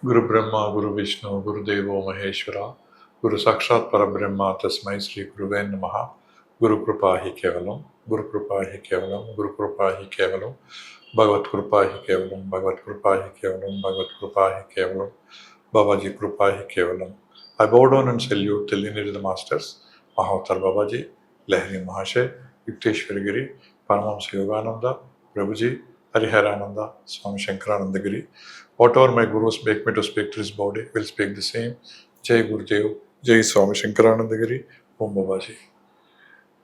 Guru Brahma, Guru Vishnu, Guru Devo Maheshwara, Guru Sakshat Parabrahma, Tasmai Sri Guruve Namaha, Guru Kripa Hi Kevalam, Guru Kripa Hi Kevalam, Guru Kripa Hi Kevalam, Bhagavat Kripa Hi Kevalam, Bhagavat Kripa Hi Kevalam, Bhagavat Kripa Hi Kevalam, Babaji Kripa Hi Kevalam. I bow down and salute the lineage of the masters, Mahavatar Babaji, Lahiri Mahashay, Yukteswar Giri, Paramahansa Yogananda, Prabhuji, Hariharananda, Swami Shankarananda Giri. Whatever my gurus make me to speak to this body, will speak the same. Jai Gurudev, Jai Swami Shankarananda Giri, Om Babaji.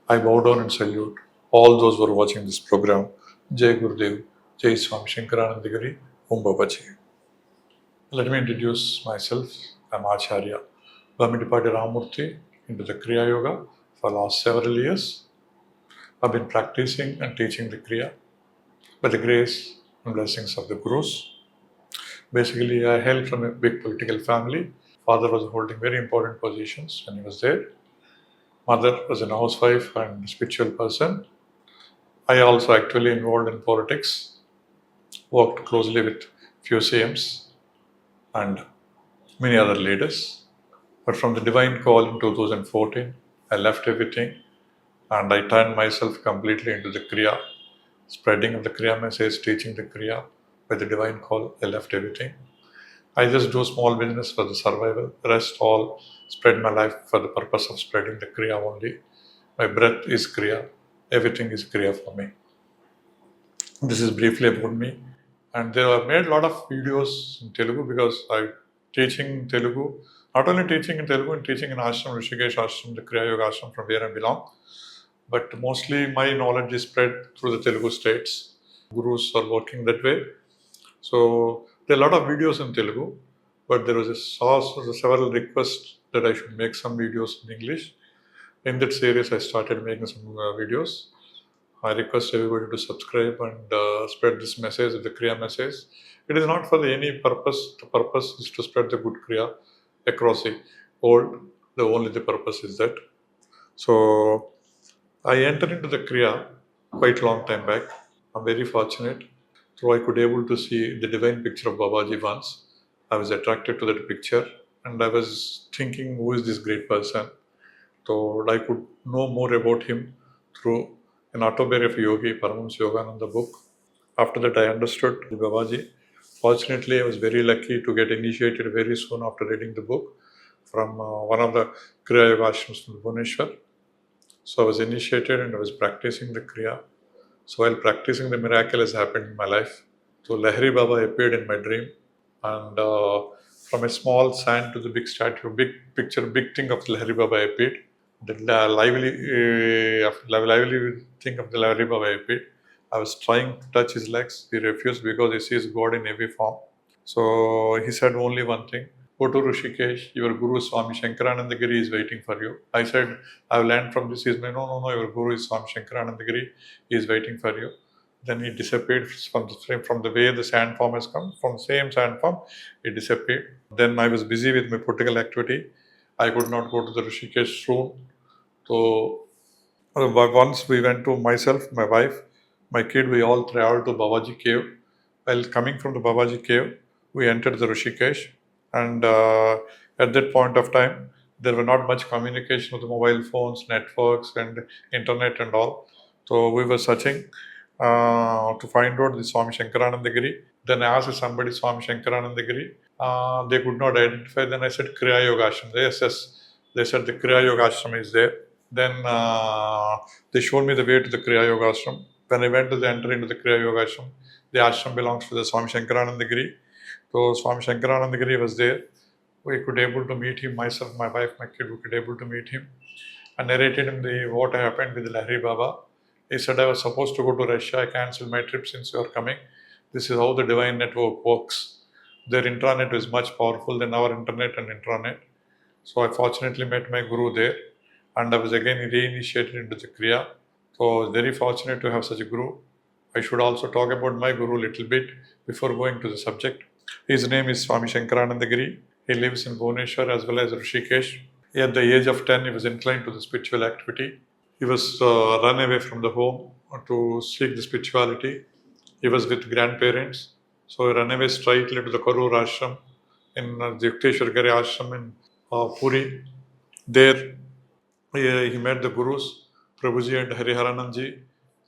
I bow down and salute all those who are watching this program. Jai Gurudev, Jai Swami Shankarananda Giri, Om Babaji. Let me introduce myself. I'm Acharya Bhamidipati Rama Murthy into the Kriya Yoga for the last several years. I've been practicing and teaching the Kriya by the grace and blessings of the Gurus. Basically, I hail from a big political family. Father was holding very important positions when he was there. Mother was a housewife and a spiritual person. I also actually involved in politics, worked closely with few CMs and many other leaders. But from the divine call in 2014, I left everything and I turned myself completely into the Kriya, spreading of the Kriya message, teaching the Kriya. By the divine call, I left everything. I just do small business for the survival. Rest all spread my life for the purpose of spreading the Kriya only. My breath is Kriya. Everything is Kriya for me. This is briefly about me. And there are made a lot of videos in Telugu because I teaching Telugu, not only teaching in Telugu and teaching in Ashram, Rishikesh Ashram, the Kriya Yoga Ashram from where I belong, but mostly my knowledge is spread through the Telugu states. Gurus are working that way. So there are a lot of videos in Telugu, but there was several requests that I should make some videos in English. In that series, I started making some videos. I request everybody to subscribe and spread this message, the Kriya message. It is not for any purpose. The purpose is to spread the good Kriya across the world. Only the purpose is that. So I entered into the Kriya quite long time back. I'm very fortunate. So I could able to see the divine picture of Babaji once. I was attracted to that picture and I was thinking, who is this great person? So I could know more about him through an autobiography of Yogi, Paramahansa Yogananda book. After that, I understood the Babaji. Fortunately, I was very lucky to get initiated very soon after reading the book from one of the Kriya Yoga ashrams from Bhubaneswar. So I was initiated and I was practicing the Kriya. So while practicing, the miracle has happened in my life. So Lahiri Baba appeared in my dream, and from a small sand to the big statue, big picture, big thing of Lahiri Baba appeared. The lively thing of the Lahiri Baba appeared. I was trying to touch his legs. He refused because he sees God in every form. So he said only one thing: go to Rishikesh, your Guru Swami Shankarananda Giri is waiting for you. I said, I've learned from this. He said, no, your Guru is Swami Shankarananda Giri, he is waiting for you. Then he disappeared from the way the sand form has come, from the same sand form, he disappeared. Then I was busy with my political activity. I could not go to the Rishikesh soon. So once we went to myself, my wife, my kid, we all traveled to Babaji cave. While coming from the Babaji cave, we entered the Rishikesh, and at that point of time, there were not much communication with the mobile phones, networks, and internet and all. So we were searching to find out the Swami Shankarananda Giri. Then I asked somebody Swami Shankarananda Giri. They could not identify. Then I said Kriya Yoga Ashram. Yes. They said the Kriya Yoga Ashram is there. Then they showed me the way to the Kriya Yoga Ashram. When I went to enter into the Kriya Yoga Ashram, the ashram belongs to the Swami Shankarananda Giri. So Swami Shankarananda Giri was there. We could able to meet him, myself, my wife, my kid, we could able to meet him. I narrated him what happened with Lahiri Baba. He said, I was supposed to go to Russia. I cancelled my trip since you are coming. This is how the divine network works. Their intranet is much powerful than our internet and intranet. So I fortunately met my guru there, and I was again reinitiated into the Kriya. So I was very fortunate to have such a guru. I should also talk about my guru a little bit before going to the subject. His name is Swami Shankarananda Giri. He lives in Bhubaneswar as well as Rishikesh. At the age of 10, he was inclined to the spiritual activity. He was run away from the home to seek the spirituality. He was with grandparents. So he ran away straightly to the Karur ashram in the Yukteswar Giri ashram in Puri. There he met the Gurus, Prabhuji and Hariharanandji,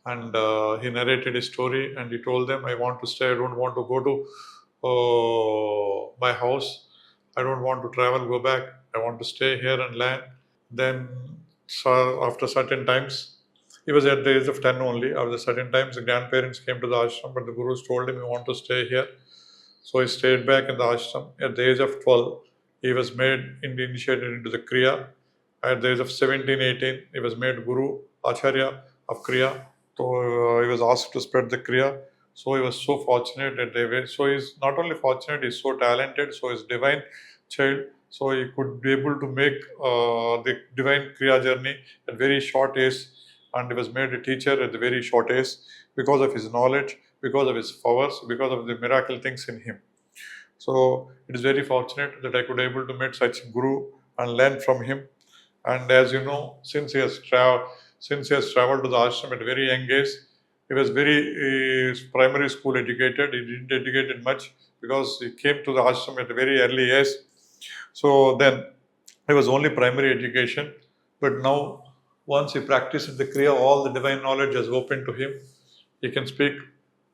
and he narrated his story and he told them, I want to stay, I don't want to go to my house, I don't want to travel, go back, I want to stay here and learn. Then, so after certain times, he was at the age of 10 only. After certain times, the grandparents came to the ashram, but the Gurus told him, you want to stay here. So he stayed back in the ashram. At the age of 12, he was made initiated into the Kriya. At the age of 17, 18, he was made Guru, Acharya of Kriya. So he was asked to spread the Kriya. So he was so fortunate that they were. So he's not only fortunate, he's so talented. So he's divine child. So he could be able to make the divine Kriya journey at very short age. And he was made a teacher at the very short age because of his knowledge, because of his powers, because of the miracle things in him. So it is very fortunate that I could able to meet such guru and learn from him. And as you know, since he has traveled to the ashram at a very young age, he was very primary school educated. He didn't educate much because he came to the ashram at a very early age. So then he was only primary education. But now, once he practiced the Kriya, all the divine knowledge is open to him. He can speak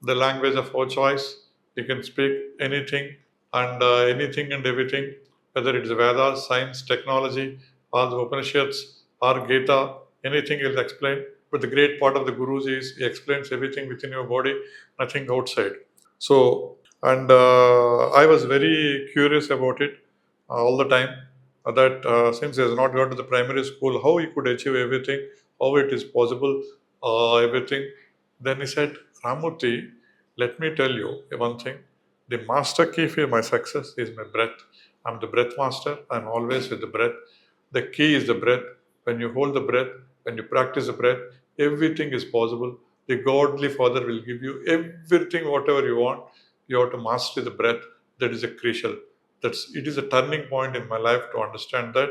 the language of our choice. He can speak anything and anything and everything, whether it is Vedas, science, technology, or the Upanishads, or Gita, anything he'll explain. But the great part of the Gurus is he explains everything within your body, nothing outside. So, and I was very curious about it all the time. That since he has not gone to the primary school, how he could achieve everything, how it is possible, everything. Then he said, Ramurthy, let me tell you one thing. The master key for my success is my breath. I'm the breath master. I'm always with the breath. The key is the breath. When you hold the breath, when you practice the breath, everything is possible. The Godly Father will give you everything, whatever you want. You have to master the breath. That is a crucial. It is a turning point in my life to understand that.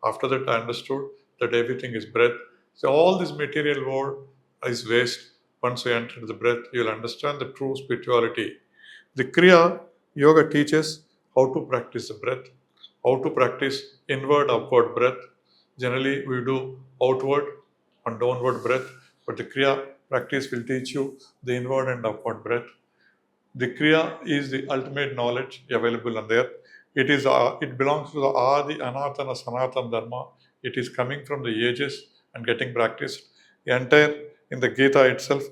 After that, I understood that everything is breath. So all this material world is waste. Once you enter the breath, you will understand the true spirituality. The Kriya Yoga teaches how to practice the breath, how to practice inward, upward breath. Generally, we do outward and downward breath, but the Kriya practice will teach you the inward and upward breath. The Kriya is the ultimate knowledge available on there. It belongs to the Adi, Anatana, Sanatana Dharma. It is coming from the ages and getting practiced. The entire in the Gita itself,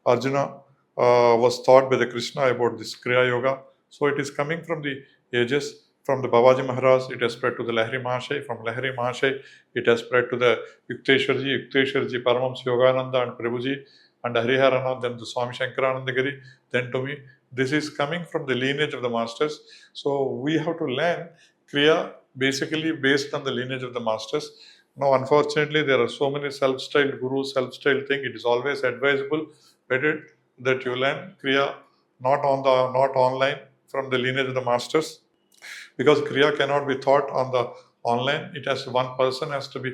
Arjuna was taught by the Krishna about this Kriya Yoga. So it is coming from the ages. From the Babaji Maharaj, it has spread to the Lahiri Mahasaya. From Lahiri Mahasaya, it has spread to the Yukteswarji, Paramahansa Yogananda and Prabhuji, and Hariharanand, then the Swami Shankarananda Giri, then to me. This is coming from the lineage of the masters. So we have to learn Kriya basically based on the lineage of the masters. Now, unfortunately, there are so many self-styled gurus, self-styled thing. It is always advisable better that you learn Kriya not online from the lineage of the masters, because Kriya cannot be taught on the online. It has one person has to be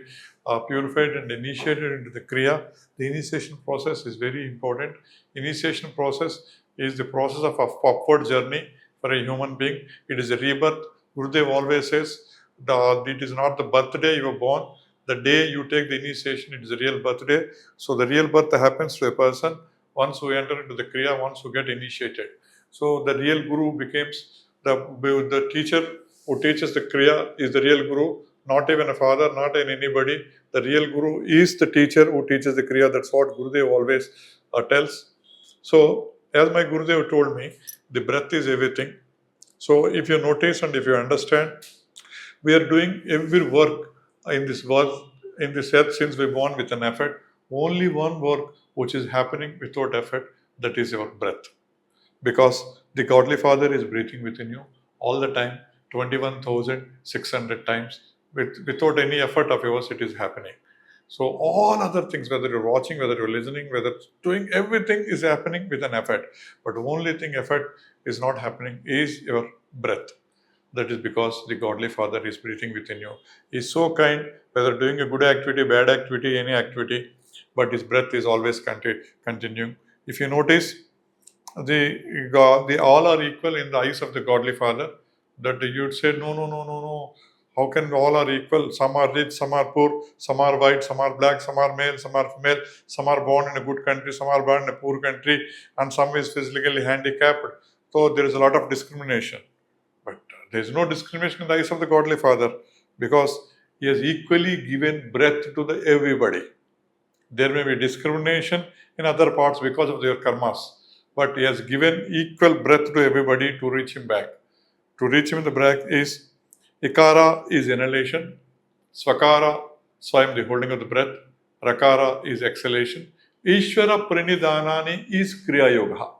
purified and initiated into the Kriya. The initiation process is very important. Initiation process is the process of upward journey for a human being. It is a rebirth. Gurudev always says it is not the birthday you were born. The day you take the initiation, it is a real birthday. So the real birth happens to a person once we enter into the Kriya, once we get initiated. So the real Guru becomes the teacher who teaches the Kriya is the real Guru, not even a father, not in anybody. The real Guru is the teacher who teaches the Kriya. That's what Gurudev always tells. So, as my Gurudev told me, the breath is everything. So, if you notice and if you understand, we are doing every work in this earth since we were born with an effort. Only one work which is happening without effort, that is your breath. Because the Godly Father is breathing within you all the time, 21,600 times. Without any effort of yours, it is happening. So all other things, whether you're watching, whether you're listening, whether doing, everything is happening with an effort. But the only thing effort is not happening is your breath. That is because the Godly Father is breathing within you. He is so kind, whether doing a good activity, bad activity, any activity, but his breath is always continuing. If you notice, they all are equal in the eyes of the Godly Father, that you'd say, no, no, no, no, no. How can all are equal? Some are rich, some are poor, some are white, some are black, some are male, some are female, some are born in a good country, some are born in a poor country, and some is physically handicapped. So there is a lot of discrimination. But there is no discrimination in the eyes of the Godly Father, because He has equally given breath to the everybody. There may be discrimination in other parts because of their karmas, but He has given equal breath to everybody to reach Him back. To reach Him in the back is Ikara is inhalation, Swakara, Swayam, the holding of the breath, Rakara is exhalation, Ishvara Pranidhanani is Kriya Yoga.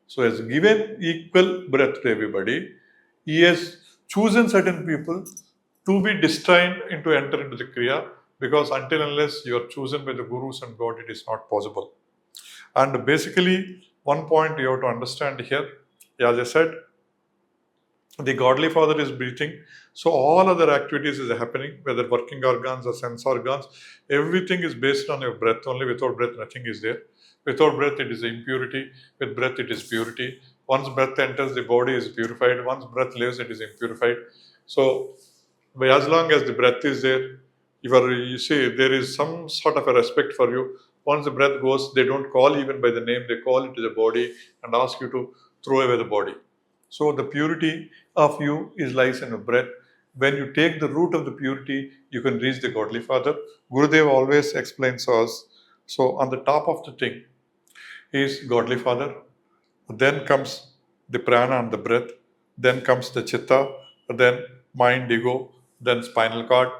So He has given equal breath to everybody. He has chosen certain people to be destined to enter into the Kriya, because until unless you are chosen by the Gurus and God, it is not possible. And basically, one point you have to understand here, as I said, the Godly Father is breathing, so all other activities is happening, whether working organs or sense organs, everything is based on your breath only. Without breath, nothing is there. Without breath, it is impurity. With breath, it is purity. Once breath enters, the body is purified. Once breath leaves, it is impurified. So, as long as the breath is there, you see, there is some sort of a respect for you. Once the breath goes, they don't call even by the name, they call it to the body and ask you to throw away the body. So the purity of you lies in your breath. When you take the root of the purity, you can reach the Godly Father. Gurudev always explains us. So on the top of the thing is Godly Father. Then comes the prana and the breath. Then comes the chitta. Then mind, ego. Then spinal cord.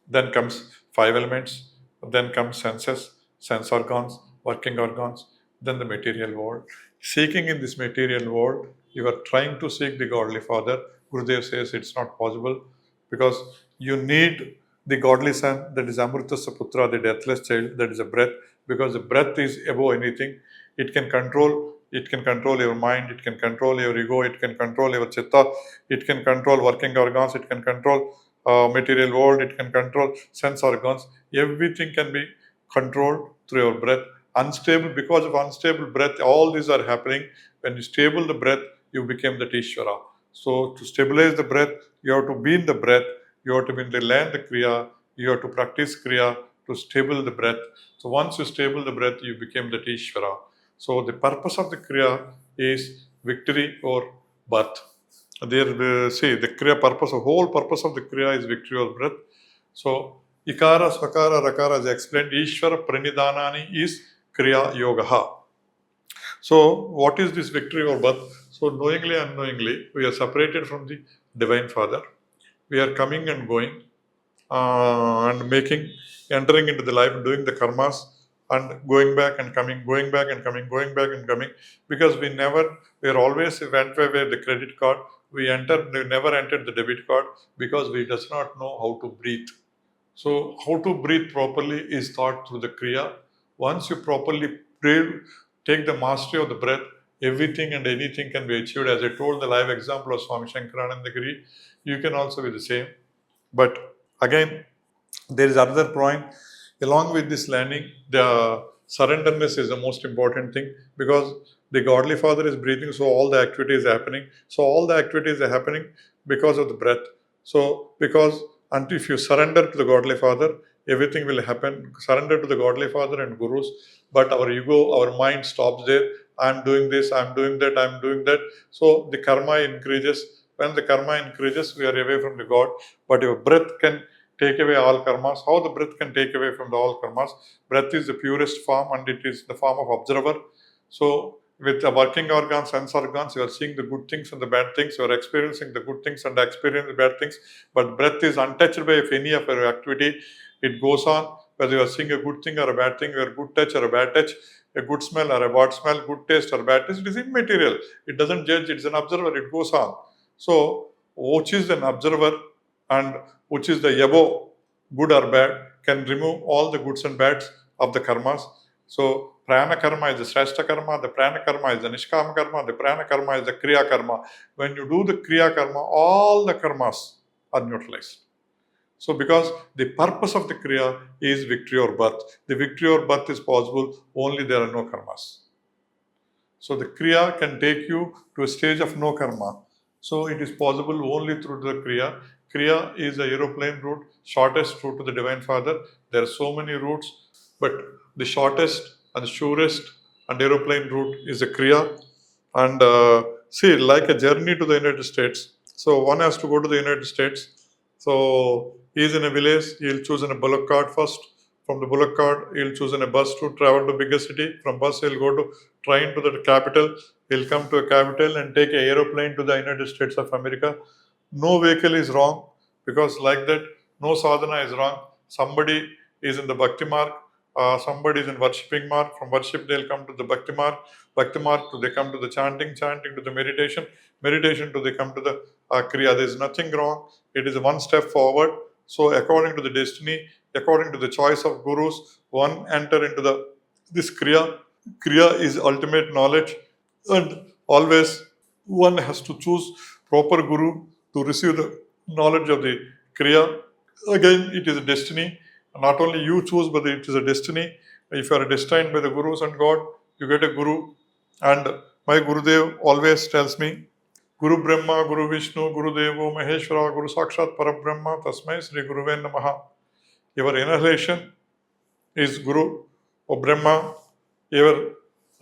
Then comes five elements. Then comes senses, sense organs, working organs. Then the material world. Seeking in this material world, you are trying to seek the Godly Father. Gurudev says it's not possible, because you need the Godly Son, that is Amrita Saputra, the deathless child, that is a breath, because the breath is above anything. It can control your mind, it can control your ego, it can control your chitta, it can control working organs, it can control material world, it can control sense organs. Everything can be controlled through your breath. Unstable, because of unstable breath, all these are happening. When you stable the breath, you become the Ishvara. So to stabilize the breath, you have to be in the breath, you have to be in the learn the Kriya, you have to practice Kriya to stable the breath. So once you stable the breath, you become the Ishvara. So the purpose of the Kriya is victory or birth. There, see, the Kriya purpose, the whole purpose of the Kriya is victory or breath. So Ikara, Swakara, Rakara, as I explained, Ishvara Pranidhanani is Kriya Yoga. So what is this victory or birth? So knowingly, unknowingly, we are separated from the Divine Father. We are coming and going and entering into the life, doing the karmas and going back and coming, going back and coming, going back and coming, because we are always went away the credit card. We never entered the debit card, because we does not know how to breathe. So how to breathe properly is taught through the Kriya. Once you properly breathe, take the mastery of the breath, everything and anything can be achieved. As I told the live example of Swami Shankarananda Giri, you can also be the same. But again, there is another point. Along with this learning, the surrenderness is the most important thing, because the Godly Father is breathing, so all the activities are happening. So all the activities are happening because of the breath. So until if you surrender to the Godly Father, everything will happen. Surrender to the Godly Father and Gurus, but our ego, our mind stops there. I'm doing this, I'm doing that, I'm doing that. So the karma increases. When the karma increases, we are away from the God. But your breath can take away all karmas. How the breath can take away from all karmas? Breath is the purest form, and it is the form of observer. So with the working organs, sense organs, you are seeing the good things and the bad things. You are experiencing the good things and experiencing the bad things. But breath is untouched by any of your activity. It goes on. Whether you are seeing a good thing or a bad thing, you are good touch or a bad touch, a good smell or a bad smell, good taste or bad taste, it is immaterial. It doesn't judge. It's an observer. It goes on. So which is an observer and which is the above, good or bad, can remove all the goods and bads of the karmas. So prana karma is the shrestha karma, the prana karma is the nishkama karma, the prana karma is the kriya karma. When you do the kriya karma, all the karmas are neutralized. So because the purpose of the kriya is victory or birth. The victory or birth is possible only there are no karmas. So the kriya can take you to a stage of no karma. So it is possible only through the Kriya. Kriya is the aeroplane route, shortest route to the Divine Father. There are so many routes, but the shortest and the surest and aeroplane route is the Kriya. And see, like a journey to the United States. So one has to go to the United States. So he's in a village, he'll choose in a bullock cart first. From the bullock cart, he'll choose in a bus to travel to bigger city. From bus, he'll go to train to the capital. He'll come to a capital and take an aeroplane to the United States of America. No vehicle is wrong, because like that, no sadhana is wrong. Somebody is in the bhakti mark, somebody is in worshipping mark. From worship, they'll come to the bhakti mark to they come to the chanting to the meditation to they come to the kriya. There is nothing wrong. It is one step forward. So according to the destiny, according to the choice of gurus, one enter into this kriya. Kriya is ultimate knowledge, and always one has to choose proper guru to receive the knowledge of the kriya. Again, it is a destiny. Not only you choose, but it is a destiny. If you are destined by the gurus and God, you get a guru. And my Gurudev always tells me, Guru Brahma, Guru Vishnu, Guru Devo, Maheshwara, Guru Sakshat Parabrahma, Tasmai Sri Guruve Namaha. Your inhalation is Guru or Brahma, your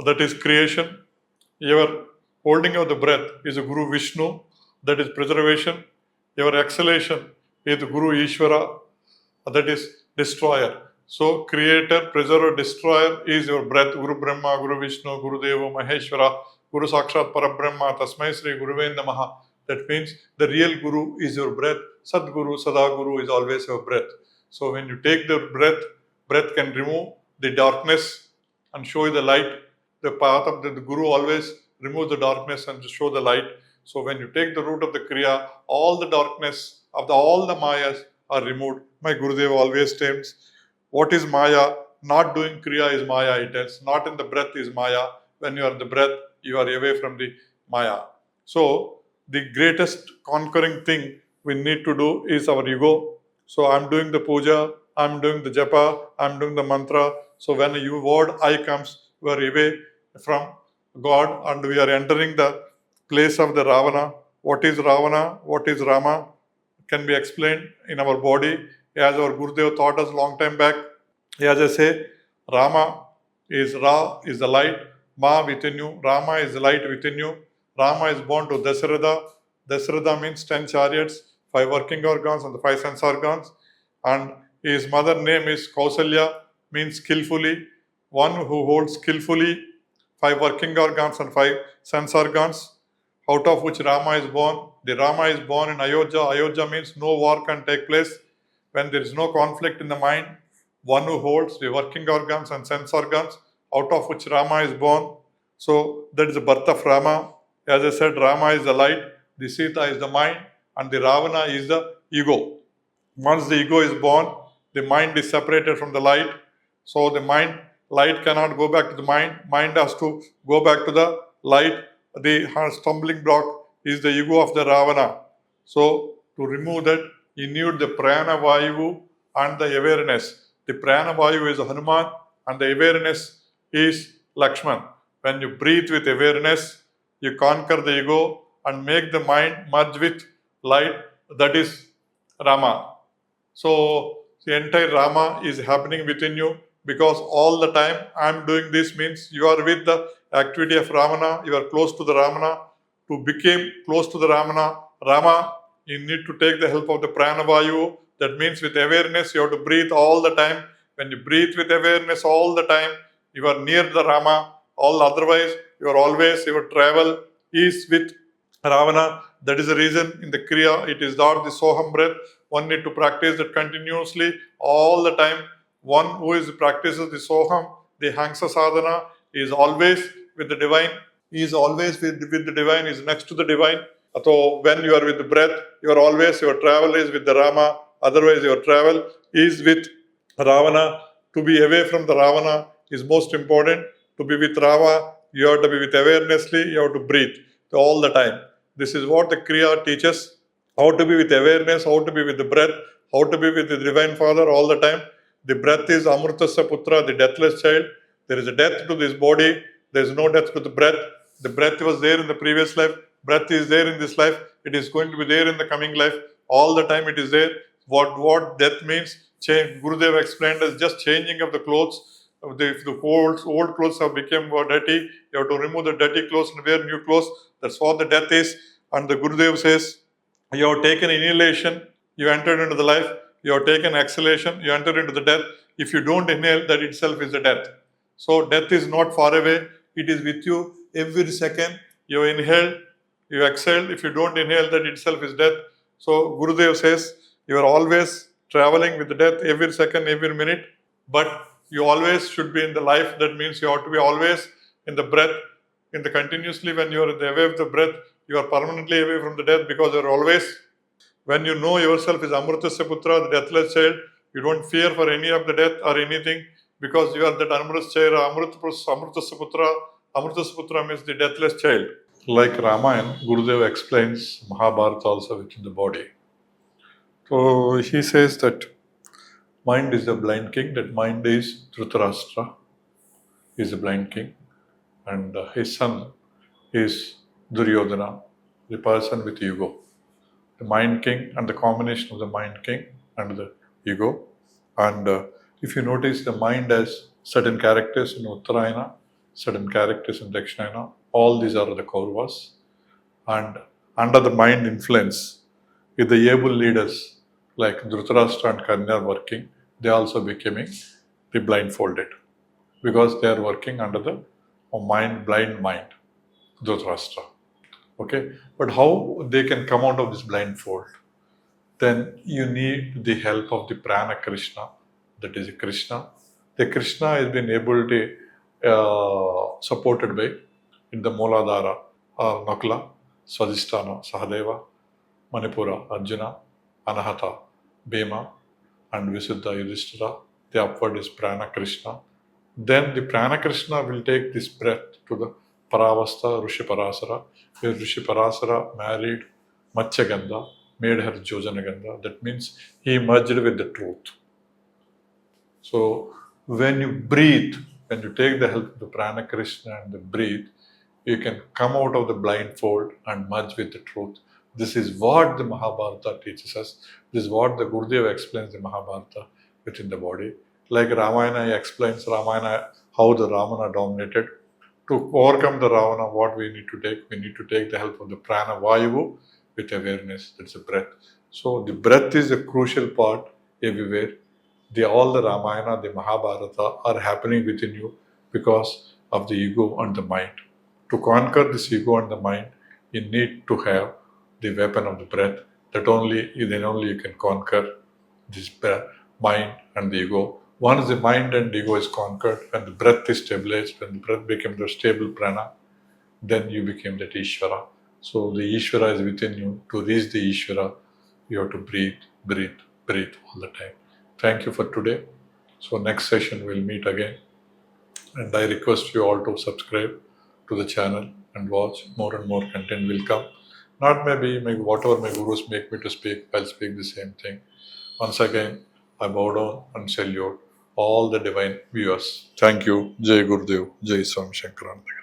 that is creation. Your holding of the breath is a Guru Vishnu, that is preservation. Your exhalation is the Guru Ishvara, that is destroyer. So creator, preserver, destroyer is your breath. Guru Brahma, Guru Vishnu, Guru Devo, Maheshwara, Guru Sakshat Parabrahma, Tasmai Sri Guruve Namaha. That means the real Guru is your breath. Sadguru, Sadaguru is always your breath. So when you take the breath can remove the darkness and show you the light. The path of the Guru always removes the darkness and show the light. So when you take the root of the Kriya, all the darkness of all the Mayas are removed. My Gurudev always states, what is Maya? Not doing Kriya is Maya, it is. Not in the breath is Maya. When you are in the breath, you are away from the Maya. So the greatest conquering thing we need to do is our ego. So I'm doing the puja, I'm doing the japa, I'm doing the mantra. So when a word I comes, we are away from God and we are entering the place of the Ravana. What is Ravana? What is Rama? Can be explained in our body, as our Gurudev taught us long time back. As I say, Rama is the light, Ma within you. Rama is the light within you. Rama is born to Dasharatha. Dasharatha means 10 chariots, 5 working organs and the 5 sense organs. And his mother name is Kausalya, means skillfully. One who holds skillfully 5 working organs and 5 sense organs, out of which Rama is born. The Rama is born in Ayodhya. Ayodhya means no war can take place. When there is no conflict in the mind, one who holds the working organs and sense organs, out of which Rama is born. So that is the birth of Rama. As I said, Rama is the light, the Sita is the mind, and the Ravana is the ego. Once the ego is born, the mind is separated from the light. So the light cannot go back to the mind. Mind has to go back to the light. The stumbling block is the ego of the Ravana. So to remove that, you need the Prana Vayu and the awareness. The Prana Vayu is Hanuman and the awareness is Lakshman. When you breathe with awareness, you conquer the ego and make the mind merge with light, that is Rama. So the entire Rama is happening within you, because all the time I am doing this means you are with the activity of Ramana, you are close to the Ramana. To become close to the Rama, you need to take the help of the Pranavayu. That means with awareness, you have to breathe all the time. When you breathe with awareness all the time, you are near the Rama. All otherwise, you are always, your travel is with Ravana. That is the reason in the Kriya, it is not the Soham breath. One need to practice that continuously all the time. One who practices the Soham, the Hangsa Sadhana, is always with the divine. He is always with the divine, is next to the divine. So when you are with the breath, you are always, your travel is with the Rama. Otherwise, your travel is with Ravana. To be away from the Ravana is most important. To be with Rava, you have to be with awarenessly, you have to breathe all the time. This is what the Kriya teaches. How to be with awareness, how to be with the breath, how to be with the Divine Father all the time. The breath is Amritasya Putra, the deathless child. There is a death to this body. There is no death to the breath. The breath was there in the previous life. Breath is there in this life. It is going to be there in the coming life. All the time it is there. What death means, Gurudev explained as just changing of the clothes. If the old clothes have become dirty, you have to remove the dirty clothes and wear new clothes. That's what the death is. And the Gurudev says, you have taken inhalation, you entered into the life. You have taken exhalation, you enter into the death. If you don't inhale, that itself is the death. So death is not far away. It is with you every second. You inhale, you exhale. If you don't inhale, that itself is death. So Gurudev says, you are always traveling with the death every second, every minute. But you always should be in the life. That means you have to be always in the breath, in the continuously. When you are away of the breath, you are permanently away from the death, because you are always, when you know yourself is Amritasya Putra, the deathless child, you don't fear for any of the death or anything, because you are that Amritasya Putra. Amritasya Putra means the deathless child. Like Ramayana, Gurudev explains Mahabharata also within the body. So he says that mind is the blind king, that mind is Dhritarashtra, is the blind king, and his son is Duryodhana, the person with ego. The mind king and the combination of the mind king and the ego. And if you notice, the mind has certain characters in Uttarayana, certain characters in Dakshinayana. All these are the Kauravas. And under the mind influence, if the able leaders like Dhritarashtra and Karna are working, they also becoming the blindfolded, because they are working under the blind mind, Dhritarashtra. Okay, but how they can come out of this blindfold? Then you need the help of the Prana Krishna, that is Krishna. The Krishna has been able to supported by in the Mooladhara or Nakula, Swadhisthana, Sahadeva, Manipura, Arjuna, Anahata, Bhima, and Visuddha Yudhishthira. The upward is Prana Krishna. Then the Prana Krishna will take this breath to the Paravastha, Rishi Parasara, where Rishi Parasara married Matsyagandha, made her Jojanagandha. That means he merged with the truth. So when you breathe, when you take the help of the Prana Krishna and the breathe, you can come out of the blindfold and merge with the truth. This is what the Mahabharata teaches us. This is what the Gurudev explains the Mahabharata within the body. Like Ramayana, he explains Ramayana, how the Ravana dominated. To overcome the Ravana, what we need to take? We need to take the help of the Prana Vayu with awareness. That's the breath. So the breath is a crucial part everywhere. All the Ramayana, the Mahabharata are happening within you because of the ego and the mind. To conquer this ego and the mind, you need to have the weapon of the breath. Then only you can conquer this mind and the ego. Once the mind and ego is conquered, when the breath is stabilized, when the breath becomes the stable prana, then you become that Ishvara. So the Ishvara is within you. To reach the Ishvara, you have to breathe, breathe, breathe all the time. Thank you for today. So next session we'll meet again. And I request you all to subscribe to the channel and watch. More and more content will come. Not maybe whatever my gurus make me to speak, I'll speak the same thing. Once again, I bow down and salute all the divine viewers. Thank you. Jai Gurudev. Jai Swami Shankarananda.